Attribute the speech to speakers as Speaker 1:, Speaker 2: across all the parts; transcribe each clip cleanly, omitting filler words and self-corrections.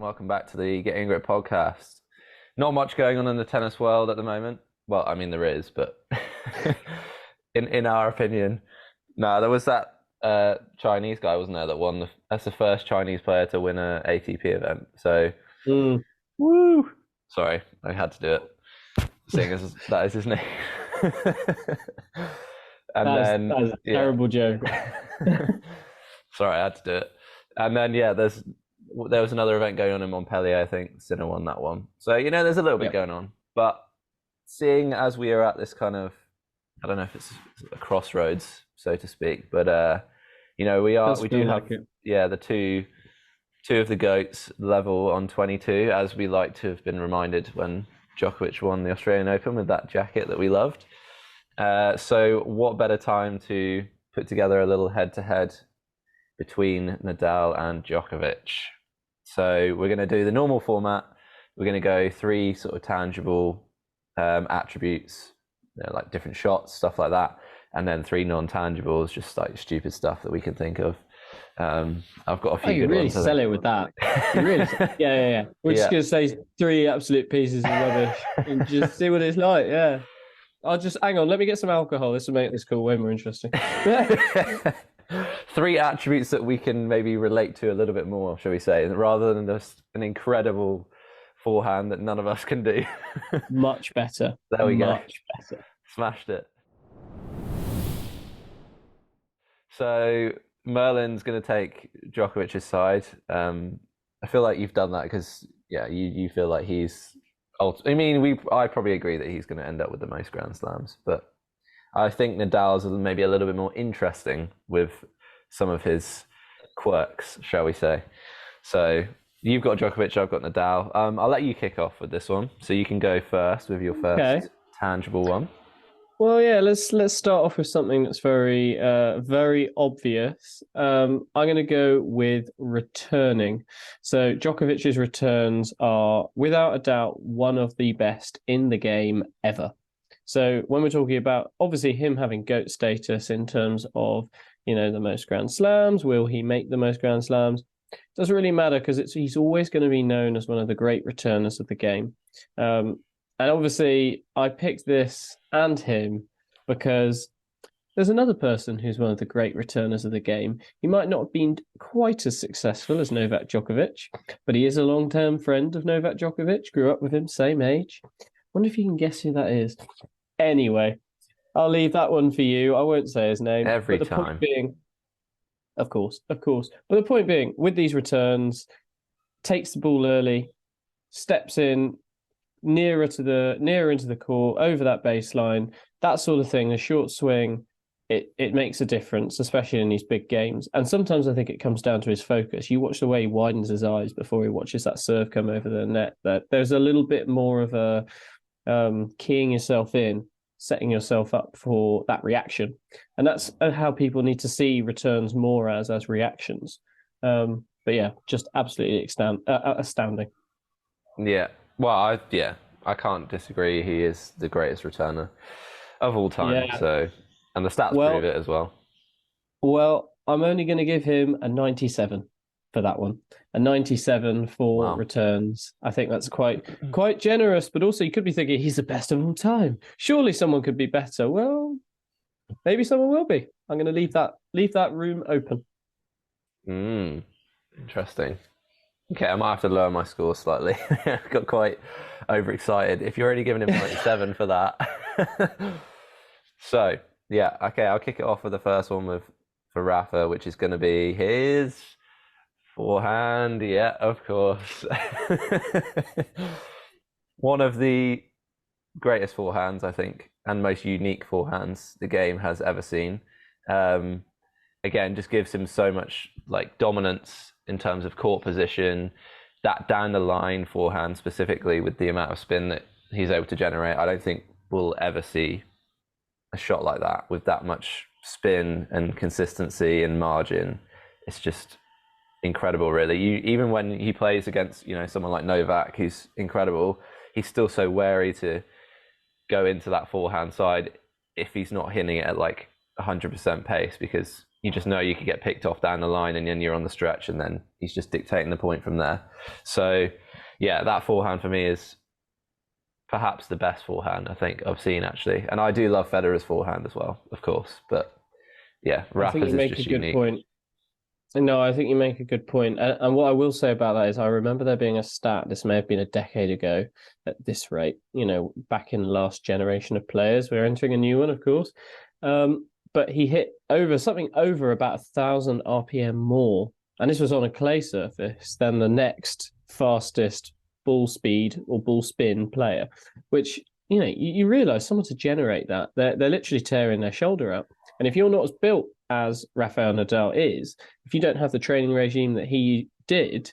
Speaker 1: welcome back to the Getting Grip podcast. Not much going on in the tennis world at the moment. Well, I mean there is, but in our opinion, no. There was that Chinese guy, wasn't there, that won? That's the first Chinese player to win a ATP event. So, woo! Sorry, I had to do it, seeing as that is his name.
Speaker 2: That is a terrible joke.
Speaker 1: Sorry, I had to do it. And then there was another event going on in Montpellier. I think Sinner won that one. So there's a little bit going on. But seeing as we are at this kind of, I don't know if it's a crossroads, so to speak, but we do have the two of the GOATs level on 22, as we like to have been reminded when Djokovic won the Australian Open with that jacket that we loved. So what better time to put together a little head-to-head between Nadal and Djokovic. So we're going to do the normal format. We're going to go 3 sort of tangible attributes, like different shots, stuff like that, and then 3 non-tangibles, just like stupid stuff that we can think of. I've got a few.
Speaker 2: You really sell it with that. You really, yeah. We're just going to say 3 absolute pieces of rubbish and just see what it's like. Yeah. I'll just hang on. Let me get some alcohol. This will make this call way more interesting.
Speaker 1: 3 attributes that we can maybe relate to a little bit more, shall we say, rather than just an incredible forehand that none of us can do.
Speaker 2: Much better.
Speaker 1: There we go.
Speaker 2: Much better.
Speaker 1: Smashed it. So Merlin's going to take Djokovic's side. I feel like you've done that because, you feel like he's... I probably agree that he's going to end up with the most Grand Slams, but I think Nadal's maybe a little bit more interesting with some of his quirks, shall we say. So you've got Djokovic, I've got Nadal. I'll let you kick off with this one, so you can go first with your first tangible one.
Speaker 2: Well, let's start off with something that's very, very obvious. I'm going to go with returning. So Djokovic's returns are, without a doubt, one of the best in the game ever. So when we're talking about, obviously, him having GOAT status in terms of, the most Grand Slams, will he make the most Grand Slams? Doesn't really matter because he's always going to be known as one of the great returners of the game. And obviously, I picked this and him because there's another person who's one of the great returners of the game. He might not have been quite as successful as Novak Djokovic, but he is a long-term friend of Novak Djokovic, grew up with him, same age. Wonder if you can guess who that is. Anyway, I'll leave that one for you. I won't say his name.
Speaker 1: Every
Speaker 2: but the
Speaker 1: time.
Speaker 2: Point being, of course. But the point being, with these returns, takes the ball early, steps in nearer into the court, over that baseline, that sort of thing, a short swing, it makes a difference, especially in these big games. And sometimes I think it comes down to his focus. You watch the way he widens his eyes before he watches that serve come over the net. That there's a little bit more of a keying yourself in, setting yourself up for that reaction. And that's how people need to see returns more as reactions. But just absolutely astounding.
Speaker 1: Yeah. Well, I can't disagree. He is the greatest returner of all time.
Speaker 2: Yeah.
Speaker 1: So, and the stats prove it as well.
Speaker 2: Well, I'm only going to give him a 97 for that one. A 97 for returns. I think that's quite generous, but also you could be thinking he's the best of all time. Surely someone could be better. Well, maybe someone will be. I'm going to leave that room open.
Speaker 1: Interesting. Okay, I might have to lower my score slightly. I got quite overexcited. If you're already giving him 97 for that. So, I'll kick it off with the first one for Rafa, which is going to be his forehand. Yeah, of course. One of the greatest forehands, I think, and most unique forehands the game has ever seen. Again, just gives him so much dominance in terms of court position, that down the line forehand specifically with the amount of spin that he's able to generate. I don't think we'll ever see a shot like that with that much spin and consistency and margin. It's just incredible, really. Even when he plays against, someone like Novak, who's incredible, he's still so wary to go into that forehand side if he's not hitting it at 100% pace, because you just know you could get picked off down the line, and then you're on the stretch, and then he's just dictating the point from there. So, yeah, that forehand for me is perhaps the best forehand I think I've seen, actually. And I do love Federer's forehand as well, of course. But yeah, Rafa's is just unique.
Speaker 2: Point. No, I think you make a good point. And what I will say about that is I remember there being a stat, this may have been a decade ago at this rate, back in the last generation of players. We're entering a new one, of course. But he hit over about 1,000 RPM more. And this was on a clay surface than the next fastest ball speed or ball spin player, which, you realize someone to generate that, they're literally tearing their shoulder out. And if you're not as built as Rafael Nadal is, if you don't have the training regime that he did,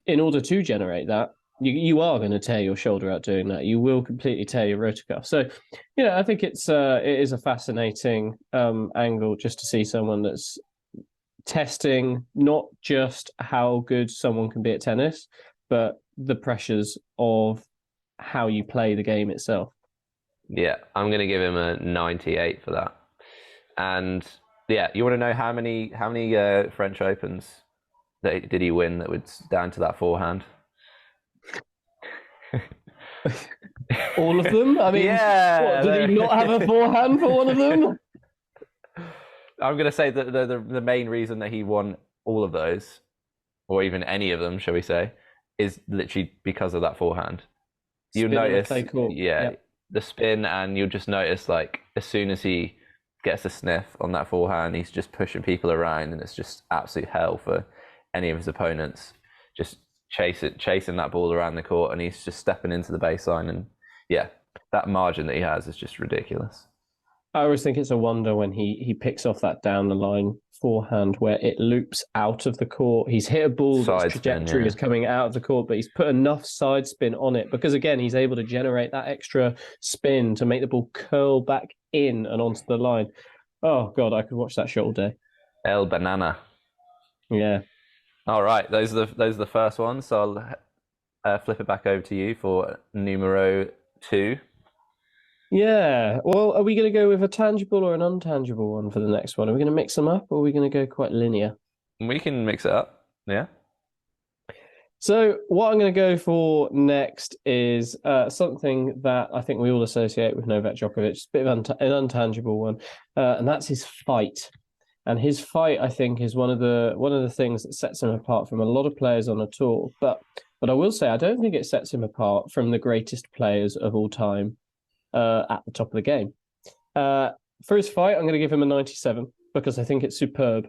Speaker 2: in order to generate that, you are going to tear your shoulder out doing that. You will completely tear your rotor cuff. So, I think it is a fascinating angle just to see someone that's testing not just how good someone can be at tennis, but the pressures of how you play the game itself.
Speaker 1: Yeah, I'm going to give him a 98 for that. And yeah, you want to know how many French Opens did he win that was down to that forehand?
Speaker 2: All of them? I mean,
Speaker 1: yeah.
Speaker 2: Did he not have a forehand for one of them?
Speaker 1: I'm going to say that the main reason that he won all of those, or even any of them, shall we say, is literally because of that forehand. You notice, the spin, and you'll just notice, like, as soon as he gets a sniff on that forehand, he's just pushing people around, and it's just absolute hell for any of his opponents. Just chasing that ball around the court, and he's just stepping into the baseline, and yeah, that margin that he has is just ridiculous.
Speaker 2: I always think it's a wonder when he picks off that down the line forehand where it loops out of the court. He's hit a ball that's trajectory is coming out of the court, but he's put enough side spin on it because, again, he's able to generate that extra spin to make the ball curl back in and onto the line. Oh, God, I could watch that shot all day.
Speaker 1: El Banana.
Speaker 2: Yeah.
Speaker 1: All right, those are the first ones. So I'll flip it back over to you for numero 2.
Speaker 2: Yeah. Well, are we going to go with a tangible or an untangible one for the next one? Are we going to mix them up, or are we going to go quite linear?
Speaker 1: We can mix it up. Yeah.
Speaker 2: So what I'm going to go for next is something that I think we all associate with Novak Djokovic. It's a bit of an untangible one, and that's his fight. And his fight, I think, is one of the things that sets him apart from a lot of players on a tour. But I will say, I don't think it sets him apart from the greatest players of all time at the top of the game. For his fight, I'm going to give him a 97 because I think it's superb.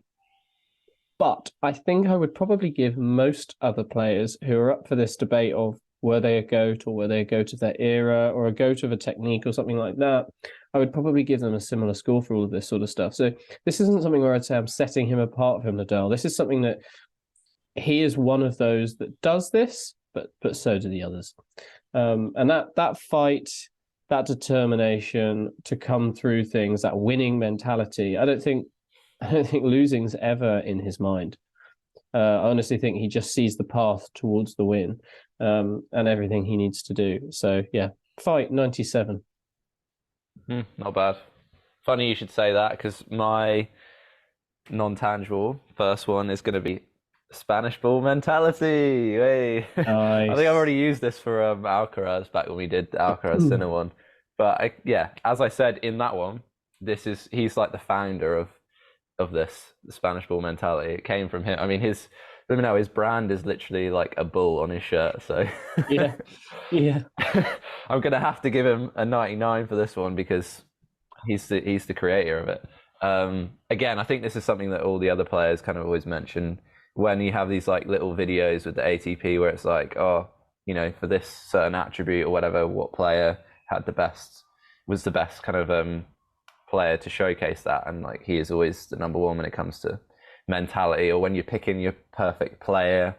Speaker 2: But I think I would probably give most other players who are up for this debate of were they a GOAT or were they a GOAT of their era or a GOAT of a technique or something like that, I would probably give them a similar score for all of this sort of stuff. So this isn't something where I'd say I'm setting him apart from Nadal. This is something that he is one of those that does this, but so do the others. And that fight, that determination to come through things, that winning mentality, I don't think losing's ever in his mind. I honestly think he just sees the path towards the win and everything he needs to do. So yeah, fight 97.
Speaker 1: Not bad. Funny you should say that because my non-tangible first one is going to be Spanish ball mentality. Hey. Nice. I think I've already used this for Alcaraz back when we did the Alcaraz Sinner one. But as I said in that one, he's like the founder of this, the Spanish ball mentality. It came from him. I mean, his brand is literally like a bull on his shirt. So
Speaker 2: yeah.
Speaker 1: I'm gonna have to give him a 99 for this one because he's the creator of it. Again, I think this is something that all the other players kind of always mention when you have these like little videos with the ATP where it's like, oh, for this certain attribute or whatever, what player was the best kind of player to showcase that, and like he is always the number one when it comes to mentality, or when you're picking your perfect player,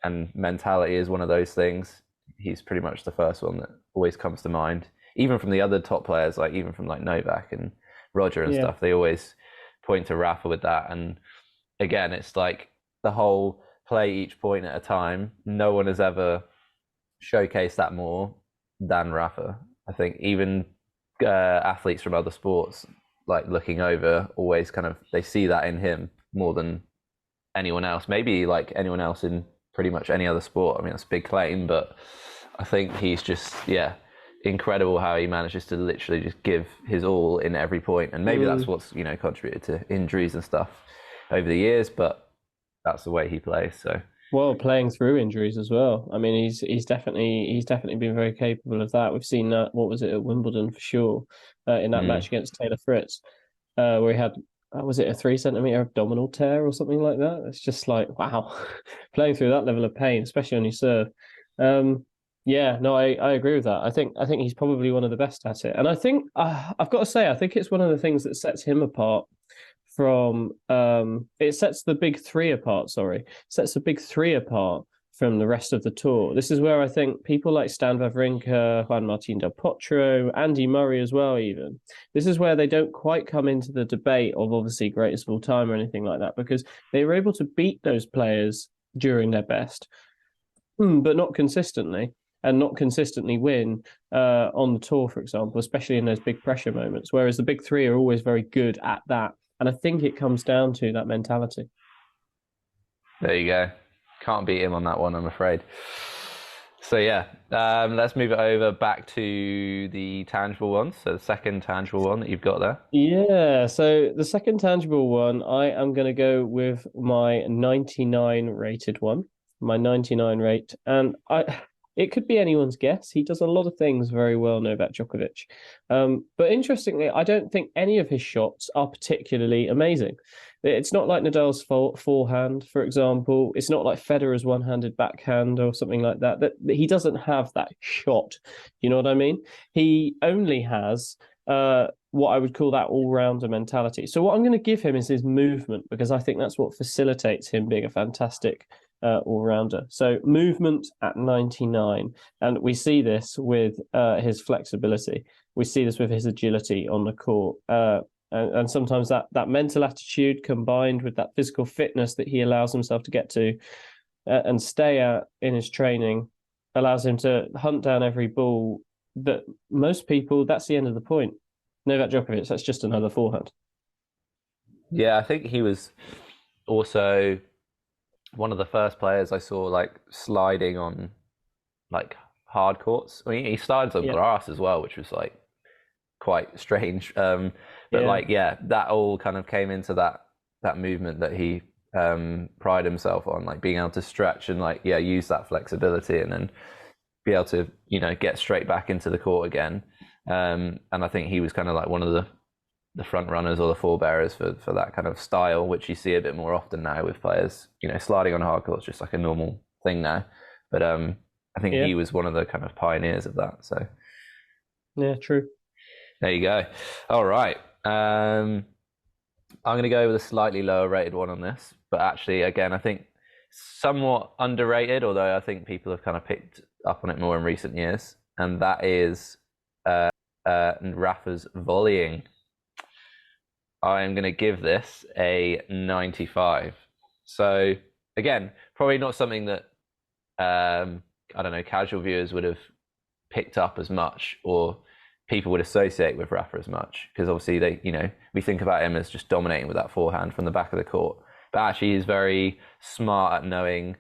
Speaker 1: and mentality is one of those things. He's pretty much the first one that always comes to mind, even from the other top players, like even from like Novak and Roger and stuff. They always point to Rafa with that. And again, it's like the whole play each point at a time. No one has ever showcased that more than Rafa. I think even athletes from other sports like looking over, always kind of they see that in him more than anyone else. Maybe like anyone else in pretty much any other sport. I mean, that's a big claim, but I think he's just incredible how he manages to literally just give his all in every point. And maybe that's what's contributed to injuries and stuff over the years, but that's the way he plays. So
Speaker 2: well, playing through injuries as well. I mean, he's definitely been very capable of that. We've seen that. What was it at Wimbledon for sure? In that match against Taylor Fritz, where he had was it a 3 centimeter abdominal tear or something like that? It's just like wow, playing through that level of pain, especially on your serve. Yeah, no, I agree with that. I think he's probably one of the best at it, and I think I've got to say I think it's one of the things that sets him apart from it sets the big three apart. Sorry, sets the big three apart from the rest of the tour. This is where I think people like Stan Wawrinka, Juan Martín del Potro, Andy Murray as well, even. This is where they don't quite come into the debate of obviously greatest of all time or anything like that, because they were able to beat those players during their best, but not consistently, and not consistently win on the tour, for example, especially in those big pressure moments. Whereas the big three are always very good at that. And I think it comes down to that mentality.
Speaker 1: There you go. Can't beat him on that one, I'm afraid. So yeah, let's move it over back to the tangible ones. So the second tangible one that you've got there.
Speaker 2: Yeah, so the second tangible one, I am going to go with my 99 rated one, my 99 rate. And it could be anyone's guess. He does a lot of things very well, Novak Djokovic. But interestingly, I don't think any of his shots are particularly amazing. It's not like Nadal's forehand, for example. It's not like Federer's one-handed backhand or something like that. That he doesn't have that shot. You know what I mean? He only has what I would call that all-rounder mentality. So what I'm going to give him is his movement, because I think that's what facilitates him being a fantastic all-rounder. So movement at 99. And we see this with his flexibility. We see this with his agility on the court. And sometimes that mental attitude combined with that physical fitness that he allows himself to get to and stay at in his training allows him to hunt down every ball that most people, that's the end of the point. Novak Djokovic, that's just another forehand.
Speaker 1: Yeah, I think he was also one of the first players I saw like sliding on like hard courts. I mean, he slides on grass as well, which was like quite strange. But that all kind of came into that movement that he pride himself on, like being able to stretch and use that flexibility and then be able to get straight back into the court again. And I think he was kind of like one of the front runners or the forebearers for that kind of style, which you see a bit more often now with players. Sliding on hard courts just like a normal thing now. But I think he was one of the kind of pioneers of that. So
Speaker 2: yeah, true.
Speaker 1: There you go. All right. I'm going to go with a slightly lower rated one on this, but actually, again, I think somewhat underrated, although I think people have kind of picked up on it more in recent years, and that is Rafa's volleying. I am going to give this a 95. So again, probably not something that I don't know, casual viewers would have picked up as much, or people would associate with Rafa as much, because obviously we think about him as just dominating with that forehand from the back of the court, but actually he's very smart at knowing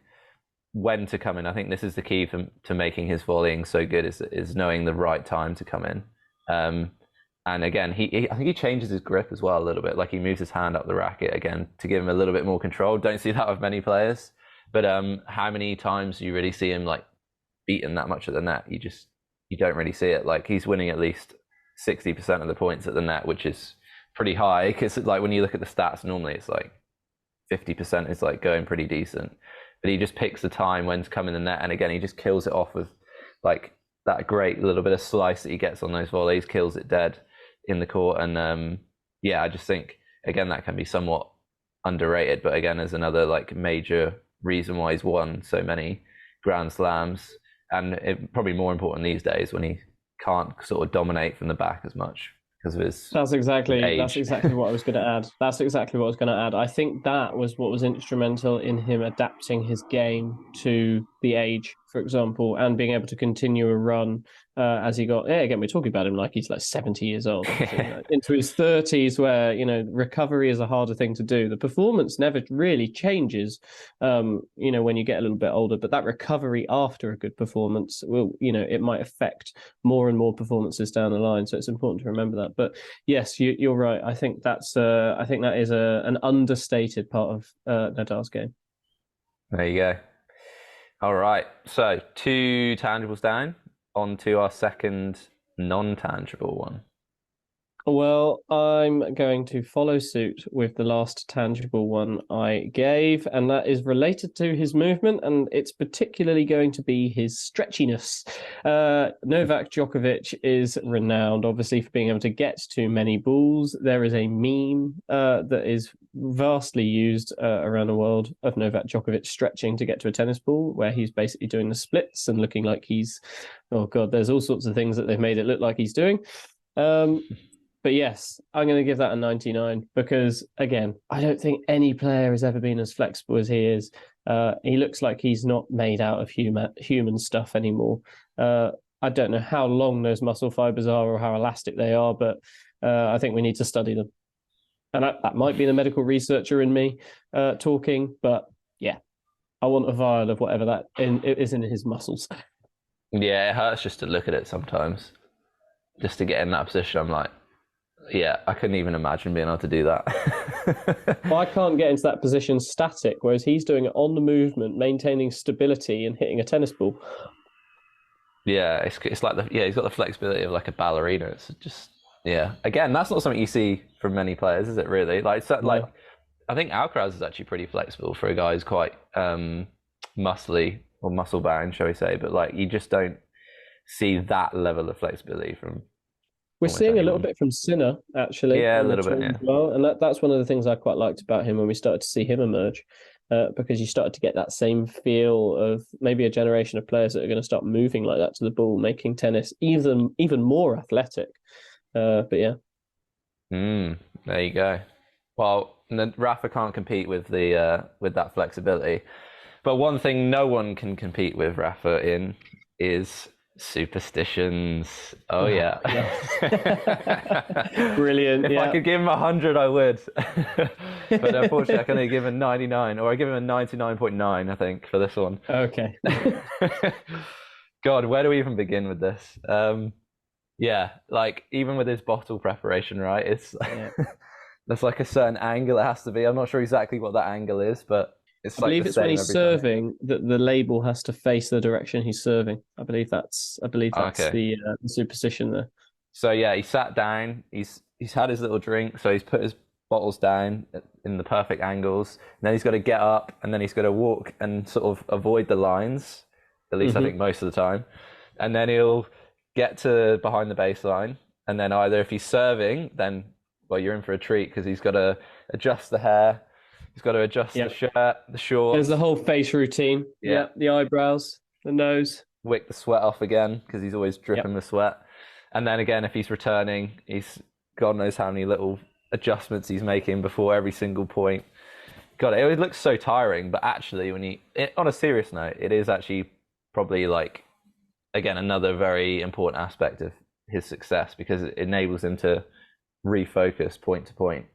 Speaker 1: when to come in. I think this is the key to making his volleying so good, is knowing the right time to come in. And again, I think he changes his grip as well a little bit, like he moves his hand up the racket again to give him a little bit more control. Don't see that with many players, but how many times do you really see him like beaten that much at the net? You don't really see it. Like he's winning at least 60% of the points at the net, which is pretty high, because like when you look at the stats, normally it's like 50% is like going pretty decent, but he just picks the time when to come in the net, and again he just kills it off with like that great little bit of slice that he gets on those volleys, kills it dead in the court. And I just think again that can be somewhat underrated, but again there's another like major reason why he's won so many Grand Slams. And probably more important these days when he can't sort of dominate from the back as much because of his
Speaker 2: That's exactly
Speaker 1: age.
Speaker 2: what I was going to add. That's exactly what I was going to add. I think that was what was instrumental in him adapting his game to the age, for example, and being able to continue a run as he got. Yeah, again, we're talking about him like he's like 70 years old, into his 30s, where recovery is a harder thing to do. The performance never really changes, when you get a little bit older, but that recovery after a good performance will, it might affect more and more performances down the line. So it's important to remember that. But yes, you're right. I think that is an understated part of Nadal's game.
Speaker 1: There you go. All right. So 2 tangibles down. On to our second non-tangible one.
Speaker 2: Well, I'm going to follow suit with the last tangible one I gave, and that is related to his movement, and it's particularly going to be his stretchiness. Novak Djokovic is renowned, obviously, for being able to get to many balls. There is a meme that is vastly used around the world of Novak Djokovic stretching to get to a tennis ball, where he's basically doing the splits and looking like he's, oh God, there's all sorts of things that they've made it look like he's doing. But yes, I'm going to give that a 99 because, again, I don't think any player has ever been as flexible as he is. He looks like he's not made out of human stuff anymore. I don't know how long those muscle fibers are or how elastic they are, but I think we need to study them. And that might be the medical researcher in me talking, but yeah, I want a vial of whatever that is in his muscles.
Speaker 1: Yeah, it hurts just to look at it sometimes. Just to get in that position, I'm like, yeah, I couldn't even imagine being able to do that.
Speaker 2: Well, I can't get into that position static, whereas he's doing it on the movement, maintaining stability and hitting a tennis ball.
Speaker 1: Yeah, it's like he's got the flexibility of like a ballerina. It's just, yeah. Again, that's not something you see from many players, is it really? I think Alcaraz is actually pretty flexible for a guy who's quite muscly or muscle bound, shall we say, but like you just don't see that level of flexibility from.
Speaker 2: We're seeing a little bit from Sinner, actually.
Speaker 1: Yeah, a little bit, yeah.
Speaker 2: Well. And that's one of the things I quite liked about him when we started to see him emerge, because you started to get that same feel of maybe a generation of players that are going to start moving like that to the ball, making tennis even more athletic. But yeah.
Speaker 1: There you go. Well, Rafa can't compete with that flexibility. But one thing no one can compete with Rafa in is superstitions. Oh yeah.
Speaker 2: Brilliant.
Speaker 1: If I could give him 100, I would. But unfortunately I can only give him 99, or I give him a 99.9, I think, for this one.
Speaker 2: Okay.
Speaker 1: God, where do we even begin with this? Yeah, like even with his bottle preparation, right? It's there's like a certain angle it has to be. I'm not sure exactly what that angle is, but I believe it's when he's serving
Speaker 2: that the label has to face the direction he's serving. I believe that's
Speaker 1: okay.
Speaker 2: the superstition there.
Speaker 1: So yeah, he sat down. He's had his little drink. So he's put his bottles down in the perfect angles. And then he's got to get up, and then he's got to walk and sort of avoid the lines. At least I think most of the time. And then he'll get to behind the baseline. And then either if he's serving, then you're in for a treat because he's got to adjust the hair. He's got to adjust the shirt, the shorts.
Speaker 2: There's the whole face routine. Yeah, the eyebrows, the nose.
Speaker 1: Wick the sweat off again because he's always dripping with sweat. And then again, if he's returning, he's God knows how many little adjustments he's making before every single point. God, it looks so tiring. But actually, on a serious note, it is actually probably like, again, another very important aspect of his success because it enables him to refocus point to point.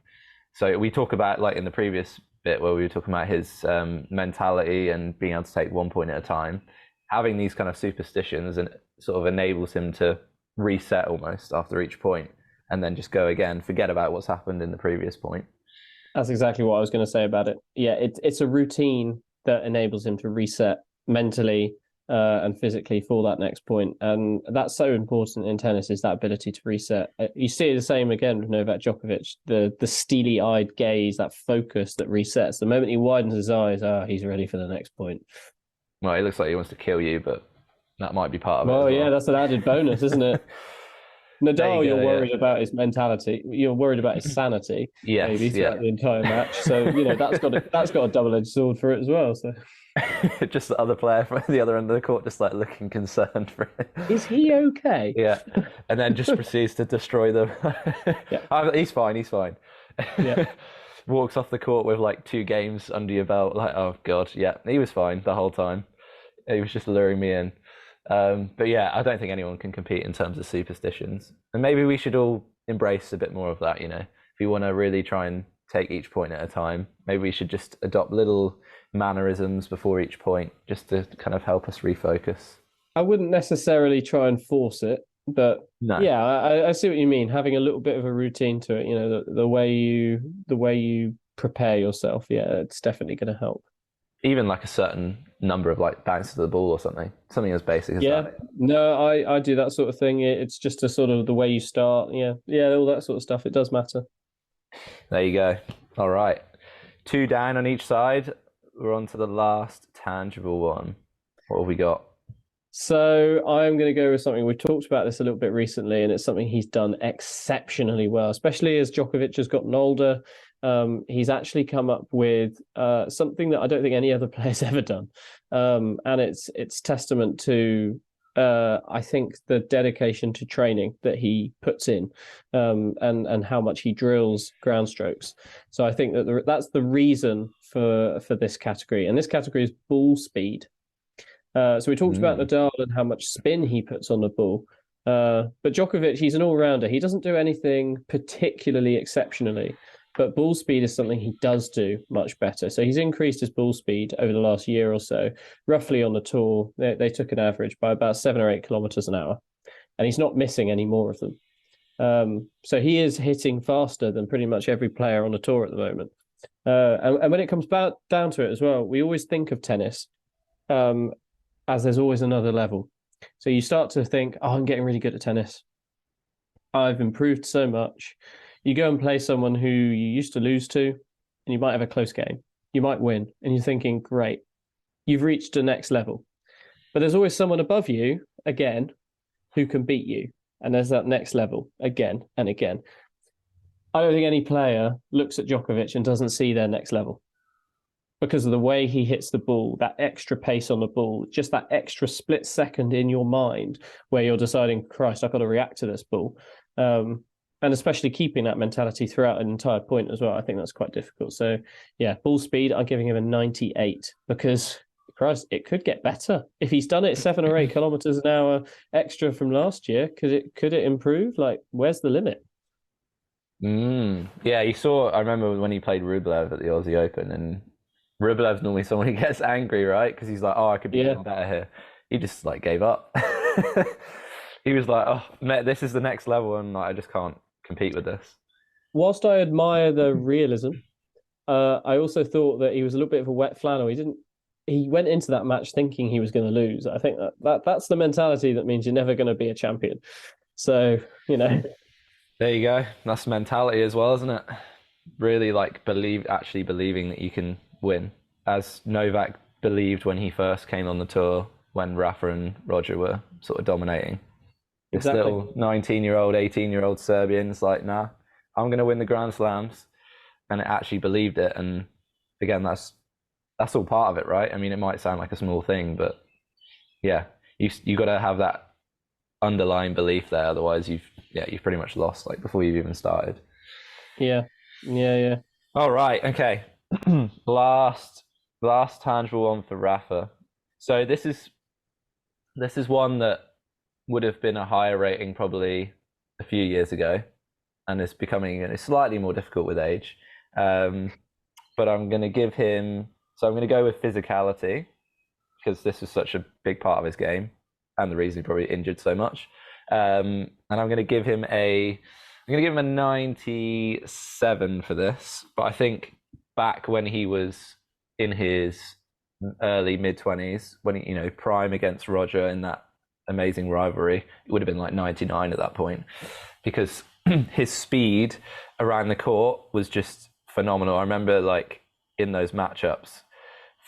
Speaker 1: So we talk about, like in the previous bit where we were talking about his mentality and being able to take 1 point at a time, having these kind of superstitions and sort of enables him to reset almost after each point and then just go again, forget about what's happened in the previous point.
Speaker 2: That's exactly what I was going to say about it. Yeah, it's a routine that enables him to reset mentally and physically for that next point. And that's so important in tennis, is that ability to reset. You see the same again with Novak Djokovic, the steely-eyed gaze, that focus that resets. The moment he widens his eyes, he's ready for the next point.
Speaker 1: Well, it looks like he wants to kill you, but that might be part of it.
Speaker 2: Well, yeah, that's an added bonus, isn't it? Nadal, you're worried about his mentality. You're worried about his sanity, maybe throughout the entire match. So that's got a double-edged sword for it as well. So.
Speaker 1: Just the other player from the other end of the court just like looking concerned for it.
Speaker 2: Is he okay?
Speaker 1: Yeah. And then just proceeds to destroy them. He's fine. Yeah. Walks off the court with like 2 games under your belt, like, oh God, yeah, he was fine the whole time. He was just luring me in. But yeah, I don't think anyone can compete in terms of superstitions. And maybe we should all embrace a bit more of that, If you want to really try and take each point at a time, maybe we should just adopt little mannerisms before each point just to kind of help us refocus.
Speaker 2: I wouldn't necessarily try and force it, but
Speaker 1: No.
Speaker 2: yeah, I see what you mean. Having a little bit of a routine to it, the way you prepare yourself, yeah, it's definitely going to help.
Speaker 1: Even like a certain number of like bounces of the ball or something as basic as
Speaker 2: Yeah,
Speaker 1: that.
Speaker 2: no, I do that sort of thing. It's just a sort of the way you start. Yeah, all that sort of stuff. It does matter.
Speaker 1: There you go. All right. 2 down on each side. We're on to the last tangible one. What have we got?
Speaker 2: So I'm going to go with something. We talked about this a little bit recently, and it's something he's done exceptionally well, especially as Djokovic has gotten older. He's actually come up with something that I don't think any other player's ever done, and it's testament to I think the dedication to training that he puts in, and how much he drills ground strokes. So I think that's the reason for this category, and this category is ball speed. So we talked about Nadal and how much spin he puts on the ball. But Djokovic, he's an all-rounder. He doesn't do anything particularly exceptionally, but ball speed is something he does do much better. So he's increased his ball speed over the last year or so, roughly on the tour. They took an average by about 7 or 8 kilometers an hour, and he's not missing any more of them. So he is hitting faster than pretty much every player on the tour at the moment. And when it comes down to it as well, we always think of tennis as there's always another level. So you start to think, oh, I'm getting really good at tennis. I've improved so much. You go and play someone who you used to lose to, and you might have a close game. You might win, and you're thinking, great, you've reached the next level. But there's always someone above you, again, who can beat you. And there's that next level again and again. I don't think any player looks at Djokovic and doesn't see their next level, because of the way he hits the ball, that extra pace on the ball, just that extra split second in your mind where you're deciding, Christ, I've got to react to this ball. And especially keeping that mentality throughout an entire point as well. I think that's quite difficult. So yeah, ball speed, I'm giving him a 98 because, Christ, it could get better. If he's done it 7 or 8 kilometers an hour extra from last year, could it improve? Like, where's the limit?
Speaker 1: Yeah, I remember when he played Rublev at the Aussie Open, and Rublev's normally someone who gets angry, right? Because he's like, oh, I could be doing better here. He just like gave up. He was like, oh, mate, this is the next level, and like, I just can't compete with this.
Speaker 2: Whilst I admire the realism, I also thought that he was a little bit of a wet flannel. He went into that match thinking he was going to lose. I think that's the mentality that means you're never going to be a champion. So,
Speaker 1: There you go. That's mentality as well, isn't it? Really like actually believing that you can win, as Novak believed when he first came on the tour, when Rafa and Roger were sort of dominating. This little 19-year-old, 18-year-old Serbian's like, nah, I'm going to win the Grand Slams, and it actually believed it. And again, that's all part of it, right? I mean, it might sound like a small thing, but yeah, you got to have that underlying belief there. Otherwise, you've pretty much lost like before you've even started.
Speaker 2: Yeah.
Speaker 1: All right, okay. last tangible one for Rafa. So this is one that would have been a higher rating probably a few years ago, and it's becoming slightly more difficult with age. But I'm going to go with physicality, because this is such a big part of his game and the reason he probably injured so much. And I'm going to give him a 97 for this. But I think back when he was in his early mid-20s, when he, prime against Roger in that amazing rivalry, it would have been like 99 at that point, because his speed around the court was just phenomenal. I remember like in those matchups,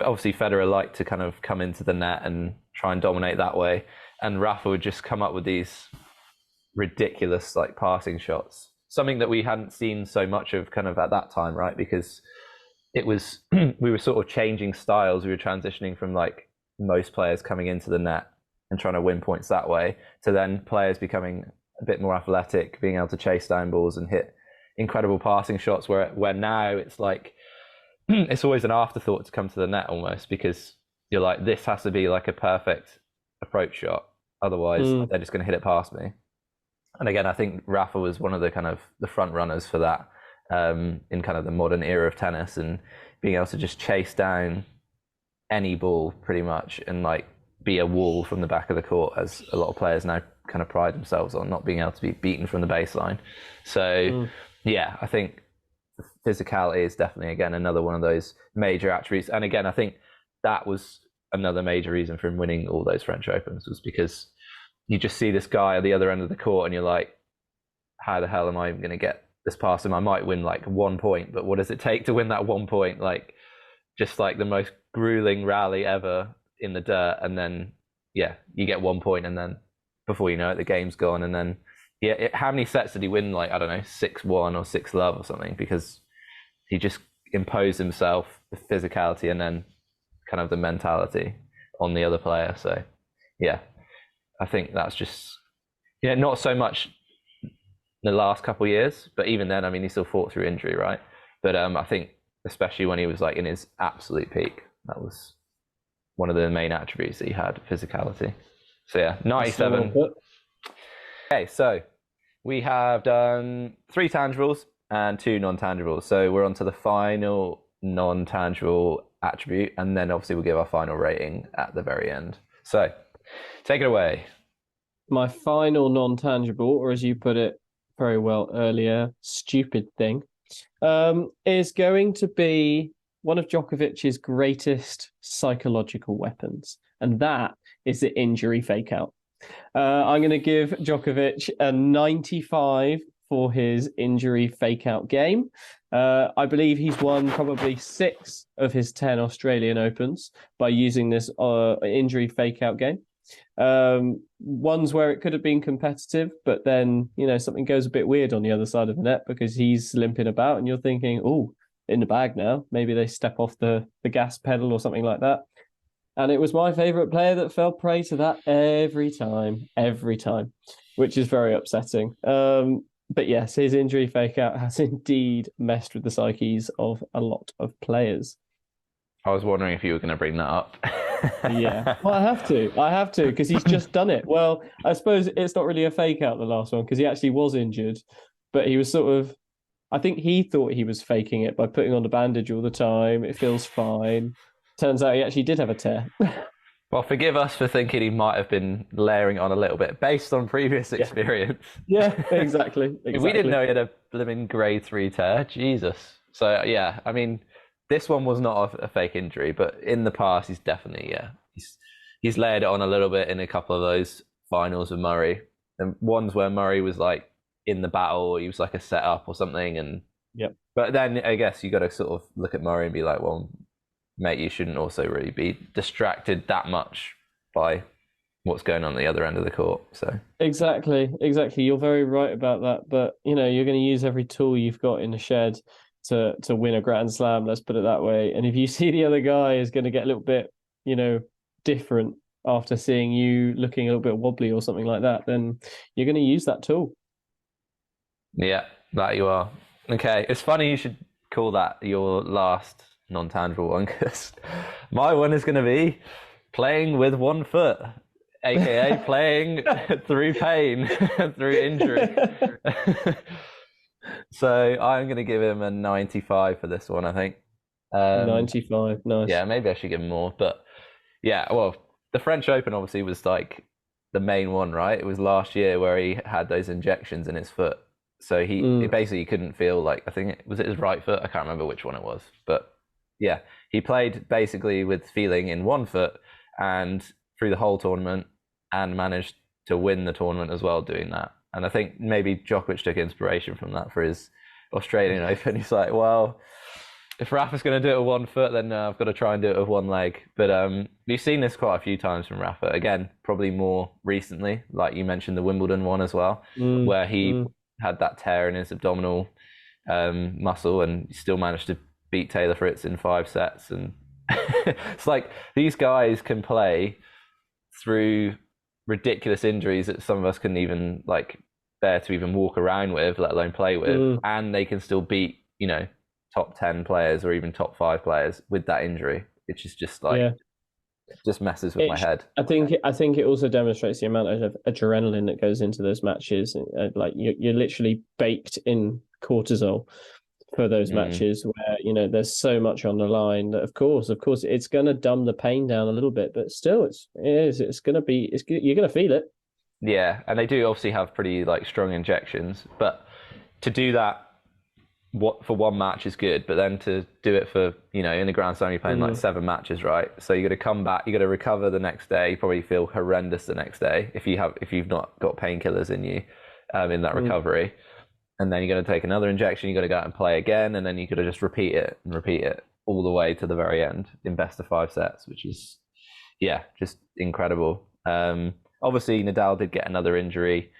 Speaker 1: obviously Federer liked to kind of come into the net and try and dominate that way, and Rafa would just come up with these ridiculous like passing shots, something that we hadn't seen so much of kind of at that time, right? Because it was we were sort of changing styles. We were transitioning from like most players coming into the net and trying to win points that way, to then players becoming a bit more athletic, being able to chase down balls and hit incredible passing shots, where now it's like it's always an afterthought to come to the net almost, because you're like, this has to be like a perfect approach shot. Otherwise, they're just going to hit it past me. And again, I think Rafa was one of the kind of the front runners for that in kind of the modern era of tennis, and being able to just chase down any ball pretty much and like be a wall from the back of the court, as a lot of players now kind of pride themselves on, not being able to be beaten from the baseline. So yeah, I think physicality is definitely, again, another one of those major attributes. And again, I think that was another major reason for him winning all those French Opens, was because you just see this guy at the other end of the court and you're like, how the hell am I even going to get this past him? I might win like 1 point, but what does it take to win that 1 point? Like, just like the most grueling rally ever in the dirt, and then yeah, you get 1 point, and then before you know it, the game's gone. And then how many sets did he win? Like, I don't know, 6-1 or 6-love or something, because he just imposed himself, the physicality, and then kind of the mentality on the other player. So yeah, I think that's just, not so much the last couple of years, but even then, I mean, he still fought through injury, right? But I think especially when he was like in his absolute peak, that was one of the main attributes that he had, physicality. So yeah, 97. Okay, so we have done 3 tangibles and 2 non-tangibles. So we're on to the final non-tangible attribute, and then obviously we'll give our final rating at the very end. So take it away.
Speaker 2: My final non-tangible, or as you put it very well earlier, stupid thing, is going to be one of Djokovic's greatest psychological weapons, and that is the injury fake out. I'm going to give Djokovic a 95 for his injury fake out game. I believe he's won probably 6 of his 10 Australian Opens by using this injury fake out game. Ones where it could have been competitive, but then, something goes a bit weird on the other side of the net because he's limping about and you're thinking, oh, in the bag now. Maybe they step off the gas pedal or something like that. And it was my favourite player that fell prey to that every time, which is very upsetting. But yes, his injury fake out has indeed messed with the psyches of a lot of players.
Speaker 1: I was wondering if you were going to bring that up.
Speaker 2: Yeah, well, I have to, because he's just done it. Well, I suppose it's not really a fake out, the last one, because he actually was injured, but he was I think he thought he was faking it by putting on the bandage all the time. It feels fine. Turns out he actually did have a tear.
Speaker 1: Well, forgive us for thinking he might have been layering on a little bit based on previous experience.
Speaker 2: Yeah, exactly.
Speaker 1: We didn't know he had a blooming grade 3 tear. Jesus. So yeah, I mean, this one was not a fake injury, but in the past, he's definitely, he's layered it on a little bit in a couple of those finals with Murray. And ones where Murray was like in the battle, he was like a setup or something. And but then I guess you got to sort of look at Murray and be like, well, mate, you shouldn't also really be distracted that much by what's going on the other end of the court. So
Speaker 2: exactly. You're very right about that. But you're going to use every tool you've got in the shed to win a Grand Slam, let's put it that way. And if you see the other guy is going to get a little bit, different after seeing you looking a little bit wobbly or something like that, then you're going to use that tool.
Speaker 1: Yeah, that you are. Okay, it's funny you should call that your last non-tangible one, because my one is going to be playing with 1 foot, aka playing through pain, through injury. So I'm going to give him a 95 for this one, I think.
Speaker 2: 95, nice.
Speaker 1: Yeah, maybe I should give him more, but yeah, well, the French Open obviously was like the main one, right? It was last year where he had those injections in his foot, so he basically couldn't feel, like, I think was it his right foot? I can't remember which one it was, but yeah, he played basically with feeling in 1 foot and through the whole tournament, and managed to win the tournament as well doing that. And I think maybe Djokovic took inspiration from that for his Australian Open. He's like, well, if Rafa's going to do it with 1 foot, then I've got to try and do it with 1 leg. But we've seen this quite a few times from Rafa. Again, probably more recently, like you mentioned the Wimbledon one as well, where he had that tear in his abdominal muscle and still managed to beat Taylor Fritz in 5 sets. And it's like these guys can play through ridiculous injuries that some of us couldn't even like bear to even walk around with, let alone play with, and they can still beat top 10 players or even top 5 players with that injury, which is just like just messes with my head.
Speaker 2: I think it also demonstrates the amount of adrenaline that goes into those matches. Like you're literally baked in cortisol for those matches where there's so much on the line that of course it's going to dumb the pain down a little bit, but still it's going to be you're going to feel it.
Speaker 1: Yeah, and they do obviously have pretty like strong injections, but to do that for one match is good, but then to do it for in the Grand Slam you're playing like 7 matches, right? So you got to come back, you got to recover the next day. You probably feel horrendous the next day if you've not got painkillers in you in that recovery, and then you're going to take another injection. You got to go out and play again, and then you got to just repeat it all the way to the very end in best of 5 sets, which is just incredible. Obviously Nadal did get another injury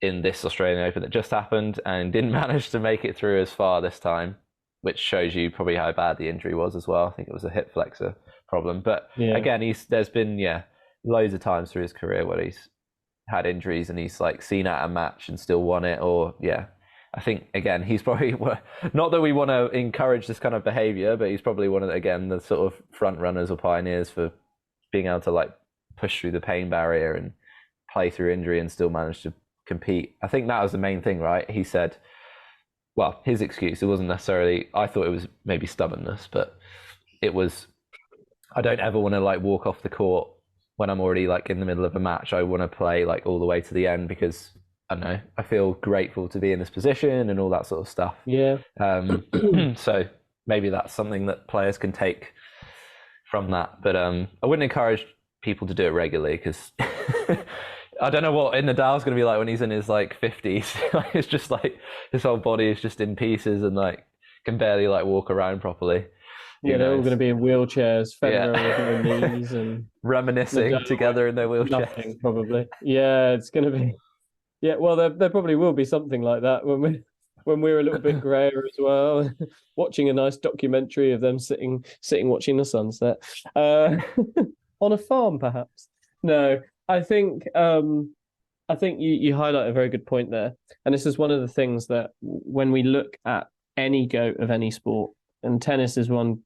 Speaker 1: in this Australian Open that just happened and didn't manage to make it through as far this time, which shows you probably how bad the injury was as well. I think it was a hip flexor problem. But again, there's been loads of times through his career where he's had injuries and he's like seen out a match and still won it. Or I think again he's probably, not that we want to encourage this kind of behavior, but he's probably one of the sort of front runners or pioneers for being able to like push through the pain barrier and play through injury and still manage to compete. I think that was the main thing, right? He said, well, his excuse, it wasn't necessarily, I thought it was maybe stubbornness, but it was, I don't ever want to like walk off the court when I'm already like in the middle of a match. I want to play like all the way to the end because I don't know, I feel grateful to be in this position and all that sort of stuff. So maybe that's something that players can take from that, but I wouldn't encourage people to do it regularly because I don't know what Nadal's going to be like when he's in his like 50s. It's just like his whole body is just in pieces and like can barely like walk around properly.
Speaker 2: They're all going to be in wheelchairs, Federer with no knees and
Speaker 1: reminiscing
Speaker 2: Nadal
Speaker 1: together in their wheelchairs.
Speaker 2: Nothing, probably. Yeah, it's going to be. Yeah, well, there probably will be something like that when we're a little bit grayer as well, watching a nice documentary of them sitting watching the sunset on a farm, perhaps. No. I think you highlight a very good point there. And this is one of the things that when we look at any GOAT of any sport, and tennis is one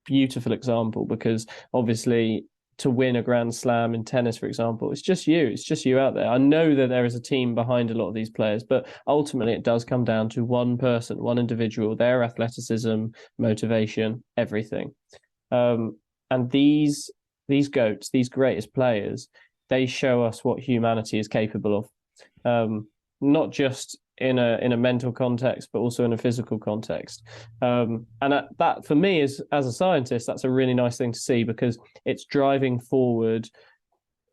Speaker 2: beautiful example, because obviously to win a Grand Slam in tennis, for example, it's just you out there. I know that there is a team behind a lot of these players, but ultimately it does come down to one person, one individual, their athleticism, motivation, everything. And these GOATs, these greatest players, they show us what humanity is capable of, not just in a mental context, but also in a physical context. And that for me, as a scientist, that's a really nice thing to see, because it's driving forward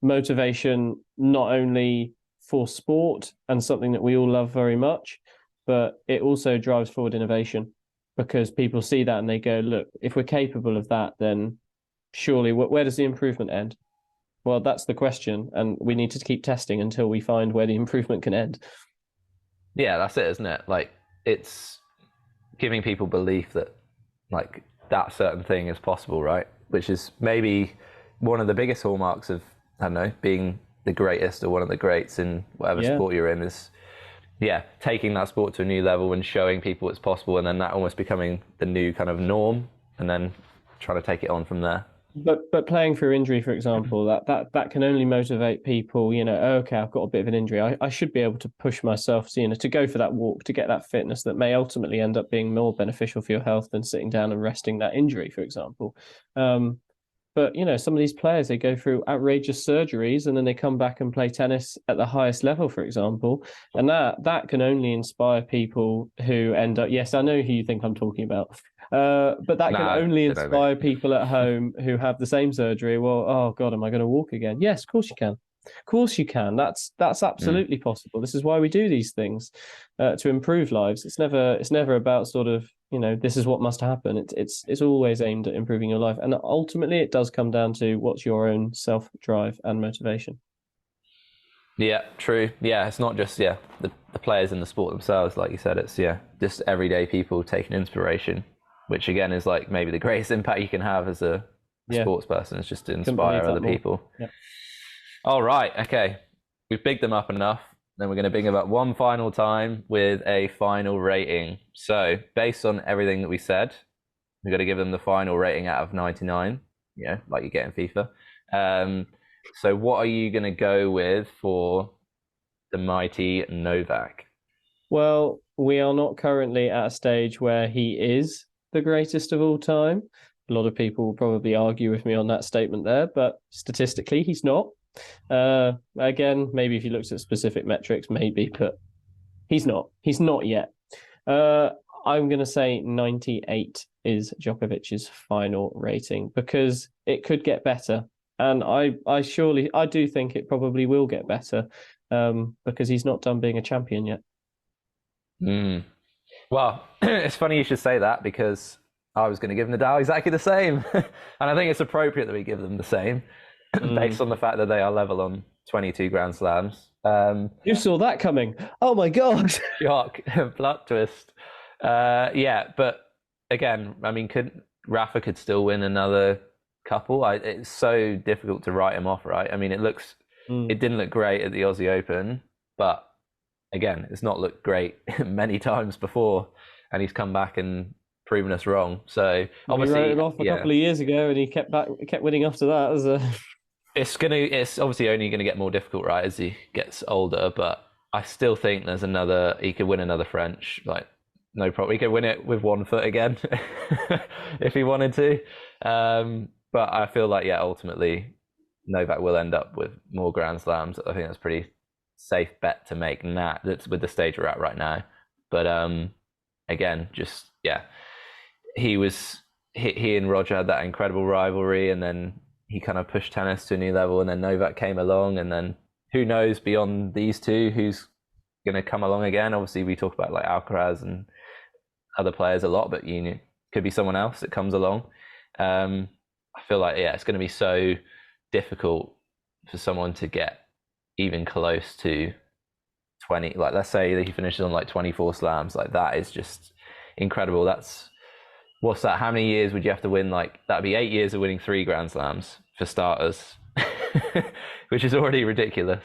Speaker 2: motivation, not only for sport and something that we all love very much, but it also drives forward innovation, because people see that and they go, look, if we're capable of that, then surely where does the improvement end? Well, that's the question, and we need to keep testing until we find where the improvement can end.
Speaker 1: Yeah, that's it, isn't it? Like, it's giving people belief that, like, that certain thing is possible, right? Which is maybe one of the biggest hallmarks of, I don't know, being the greatest or one of the greats in whatever sport you're in is, taking that sport to a new level and showing people it's possible, and then that almost becoming the new kind of norm, and then trying to take it on from there.
Speaker 2: But playing through injury, for example, that can only motivate people. Okay, I've got a bit of an injury. I should be able to push myself, to go for that walk, to get that fitness that may ultimately end up being more beneficial for your health than sitting down and resting that injury, for example. But some of these players, they go through outrageous surgeries and then they come back and play tennis at the highest level, for example. And that can only inspire people who end up. Yes, I know who you think I'm talking about. But that can only inspire people at home who have the same surgery. Well, oh God, am I going to walk again? Yes, of course you can. Of course you can. That's absolutely possible. This is why we do these things, to improve lives. It's never about sort of, this is what must happen. It's always aimed at improving your life. And ultimately it does come down to what's your own self-drive and motivation.
Speaker 1: Yeah, true. Yeah, it's not just the players in the sport themselves, like you said. It's just everyday people taking inspiration, which again is like maybe the greatest impact you can have as a sports person, is just to inspire other people. Yeah. All right, okay. We've bigged them up enough. Then we're going to big them up one final time with a final rating. So based on everything that we said, we've got to give them the final rating out of 99. like you get in FIFA. So what are you going to go with for the mighty Novak?
Speaker 2: Well, we are not currently at a stage where he is the greatest of all time. A lot of people will probably argue with me on that statement there, but statistically, he's not. Again, maybe if you looked at specific metrics, maybe, but he's not. He's not yet. I'm going to say 98 is Djokovic's final rating because it could get better. And I do think it probably will get better because he's not done being a champion yet.
Speaker 1: Well, it's funny you should say that because I was going to give Nadal exactly the same. And I think it's appropriate that we give them the same based on the fact that they are level on 22 Grand Slams.
Speaker 2: You saw that coming. Oh my God.
Speaker 1: Shock, plot twist. Yeah, but again, I mean, Rafa could still win another couple? It's so difficult to write him off, right? I mean, it didn't look great at the Aussie Open, but again, it's not looked great many times before, and he's come back and proven us wrong. So obviously,
Speaker 2: we wrote him off a couple of years ago, and he kept winning after that.
Speaker 1: It's obviously only going to get more difficult, right, as he gets older. But I still think he could win another French, like no problem. He could win it with 1 foot again if he wanted to. But I feel like ultimately Novak will end up with more Grand Slams. I think that's a pretty safe bet to make now. That's with the stage we're at right now. But again, he and Roger had that incredible rivalry, and then he kind of pushed tennis to a new level, and then Novak came along, and then who knows beyond these two who's going to come along again. Obviously, we talk about like Alcaraz and other players a lot, but could be someone else that comes along. I feel like it's going to be so difficult for someone to get even close to 20. Like, let's say that he finishes on like 24 slams. Like, that is just incredible. What's that? How many years would you have to win? Like, that'd be 8 years of winning 3 Grand Slams for starters, which is already ridiculous.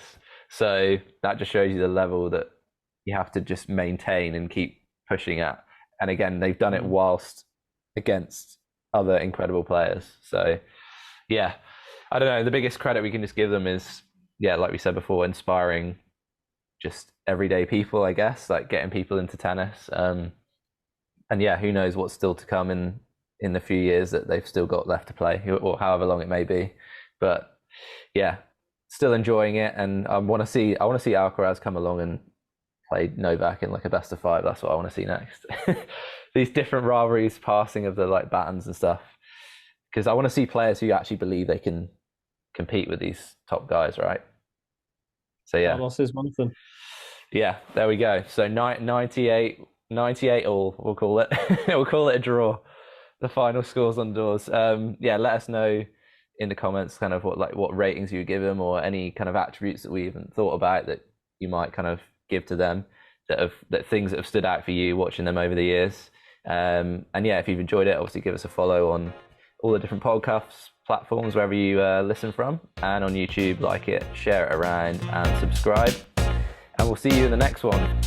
Speaker 1: So that just shows you the level that you have to just maintain and keep pushing at. And again, they've done it whilst against other incredible players. So I don't know. The biggest credit we can just give them is, like we said before, inspiring just everyday people, I guess, like getting people into tennis. And who knows what's still to come in the few years that they've still got left to play, or however long it may be. But still enjoying it, and I want to see Alcaraz come along and play Novak in like a best of 5. That's what I want to see next. These different rivalries, passing of the like batons and stuff, because I want to see players who actually believe they can compete with these top guys, right? So
Speaker 2: Carlos is one of them.
Speaker 1: There we go. So 98 all, we'll call it. We'll call it a draw. The final scores on doors. Let us know in the comments kind of what ratings you would give them, or any kind of attributes that we even thought about that you might kind of give to them, that things that have stood out for you watching them over the years. If you've enjoyed it, obviously give us a follow on all the different podcasts platforms wherever you listen from, and on YouTube, like it, share it around, and subscribe. And we'll see you in the next one.